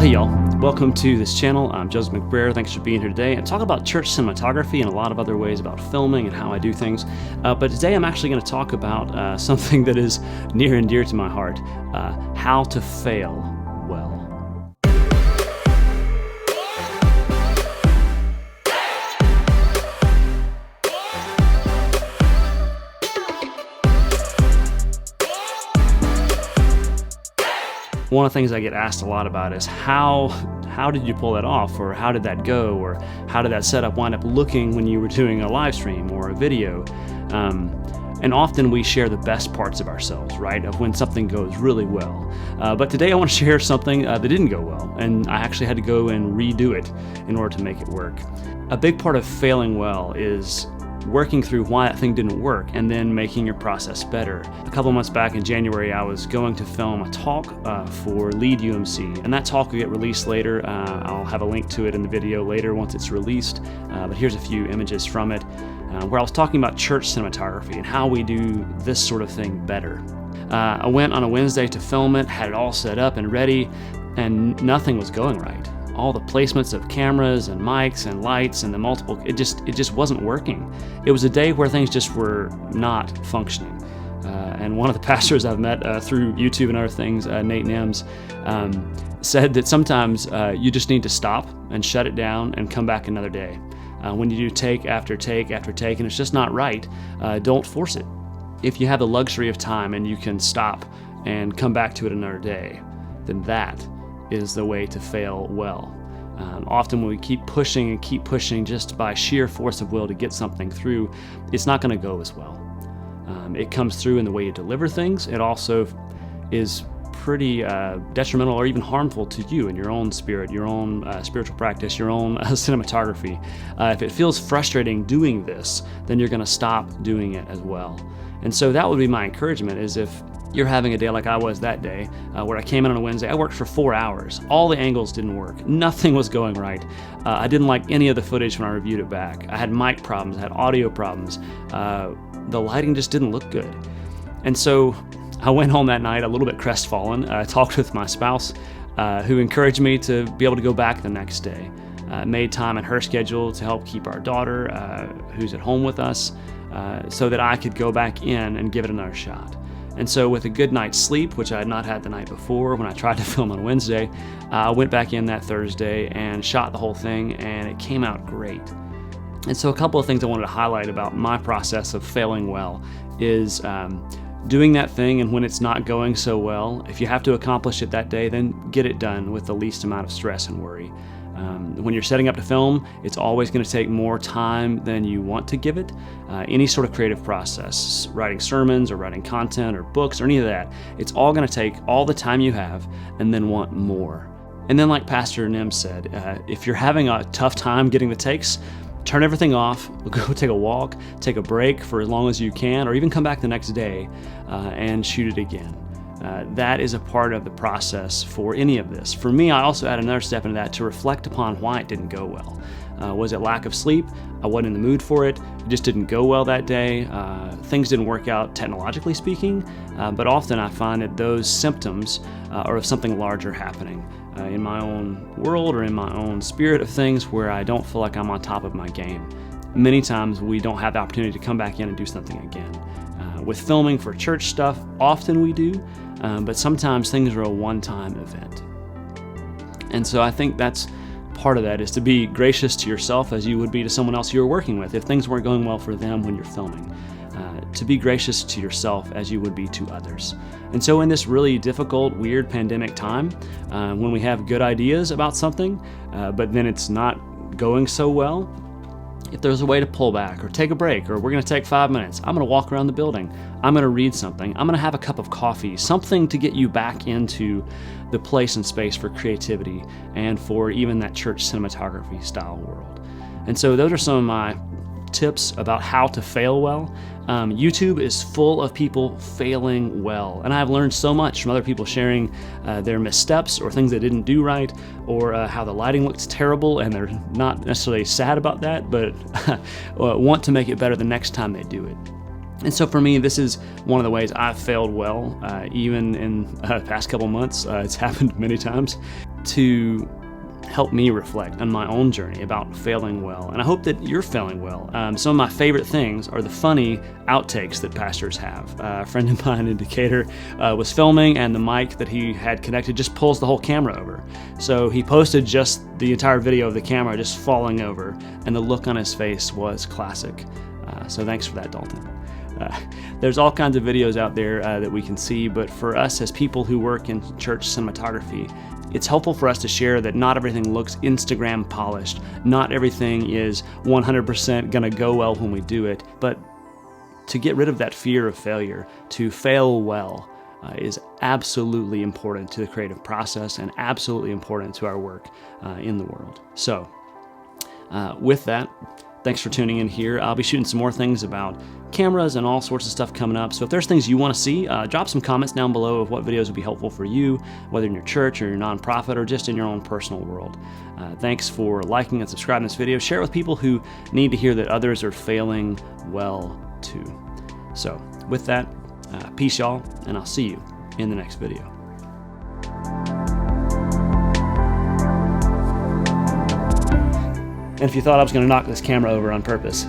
hey y'all, welcome to this channel. I'm Joseph McBrayer. Thanks for being here today and talk about church cinematography and a lot of other ways about filming and how I do things. But today I'm actually going to talk about something that is near and dear to my heart, how to fail well. One of the things I get asked a lot about is how did you pull that off, or how did that go, or how did that setup wind up looking when you were doing a live stream or a video? And often we share the best parts of ourselves, right, of when something goes really well. But today I want to share something that didn't go well, and I actually had to go and redo it in order to make it work. A big part of failing well is working through why that thing didn't work and then making your process better. A couple months back in January, I was going to film a talk for Lead UMC, and that talk will get released later. I'll have a link to it in the video later once it's released, but here's a few images from it where I was talking about church cinematography and how we do this sort of thing better. I went on a Wednesday to film it, had it all set up and ready, and nothing was going right. All the placements of cameras and mics and lights and the multiple, it just wasn't working. It was a day where things just were not functioning. And one of the pastors I've met through YouTube and other things, Nate Nims, said that sometimes you just need to stop and shut it down and come back another day. When you do take after take after take and it's just not right, don't force it. If you have the luxury of time and you can stop and come back to it another day, then that is the way to fail well. Often when we keep pushing and keep pushing just by sheer force of will to get something through, it's not going to go as well. It comes through in the way you deliver things. It also is pretty detrimental or even harmful to you and your own spirit, your own spiritual practice, your own cinematography. If it feels frustrating doing this, then you're going to stop doing it as well. And so that would be my encouragement, is if you're having a day like I was that day, where I came in on a Wednesday, I worked for 4 hours. All the angles didn't work. Nothing was going right. I didn't like any of the footage when I reviewed it back. I had mic problems, I had audio problems. The lighting just didn't look good. And so I went home that night a little bit crestfallen. I talked with my spouse, who encouraged me to be able to go back the next day. Made time in her schedule to help keep our daughter, who's at home with us, so that I could go back in and give it another shot. And so with a good night's sleep, which I had not had the night before when I tried to film on Wednesday, I went back in that Thursday and shot the whole thing, and it came out great. And so a couple of things I wanted to highlight about my process of failing well is doing that thing, and when it's not going so well, if you have to accomplish it that day, then get it done with the least amount of stress and worry. When you're setting up to film, it's always going to take more time than you want to give it. Any sort of creative process, writing sermons or writing content or books or any of that, it's all going to take all the time you have and then want more. And then like Pastor Nims said, if you're having a tough time getting the takes, turn everything off, go take a walk, take a break for as long as you can, or even come back the next day and shoot it again. That is a part of the process for any of this. For me, I also add another step into that to reflect upon why it didn't go well. Was it lack of sleep? I wasn't in the mood for it. It just didn't go well that day. Things didn't work out technologically speaking, but often I find that those symptoms are of something larger happening in my own world or in my own spirit of things where I don't feel like I'm on top of my game. Many times we don't have the opportunity to come back in and do something again. With filming for church stuff, often we do, but sometimes things are a one-time event. And so I think that's part of that, is to be gracious to yourself as you would be to someone else you're working with if things weren't going well for them when you're filming. To be gracious to yourself as you would be to others. And so in this really difficult, weird pandemic time, when we have good ideas about something, but then it's not going so well, if there's a way to pull back or take a break, or we're going to take 5 minutes, I'm going to walk around the building, I'm going to read something, I'm going to have a cup of coffee, something to get you back into the place and space for creativity and for even that church cinematography style world. And so those are some of my tips about how to fail well. YouTube is full of people failing well, and I've learned so much from other people sharing their missteps or things they didn't do right, or how the lighting looks terrible and they're not necessarily sad about that, but want to make it better the next time they do it. And so for me, this is one of the ways I've failed well, even in the past couple months. It's happened many times. to help me reflect on my own journey about failing well, and I hope that you're failing well. Some of my favorite things are the funny outtakes that pastors have. A friend of mine in Decatur was filming, and the mic that he had connected just pulls the whole camera over. So he posted just the entire video of the camera just falling over, and the look on his face was classic. So thanks for that, Dalton. There's all kinds of videos out there that we can see, but for us as people who work in church cinematography, it's helpful for us to share that not everything looks Instagram polished, not everything is 100% gonna go well when we do it, but to get rid of that fear of failure, to fail well, is absolutely important to the creative process and absolutely important to our work in the world. So, with that, thanks for tuning in here. I'll be shooting some more things about cameras and all sorts of stuff coming up. So if there's things you want to see, drop some comments down below of what videos would be helpful for you, whether in your church or your nonprofit or just in your own personal world. Thanks for liking and subscribing to this video. Share it with people who need to hear that others are failing well too. So with that, peace y'all, and I'll see you in the next video. And if you thought I was going to knock this camera over on purpose,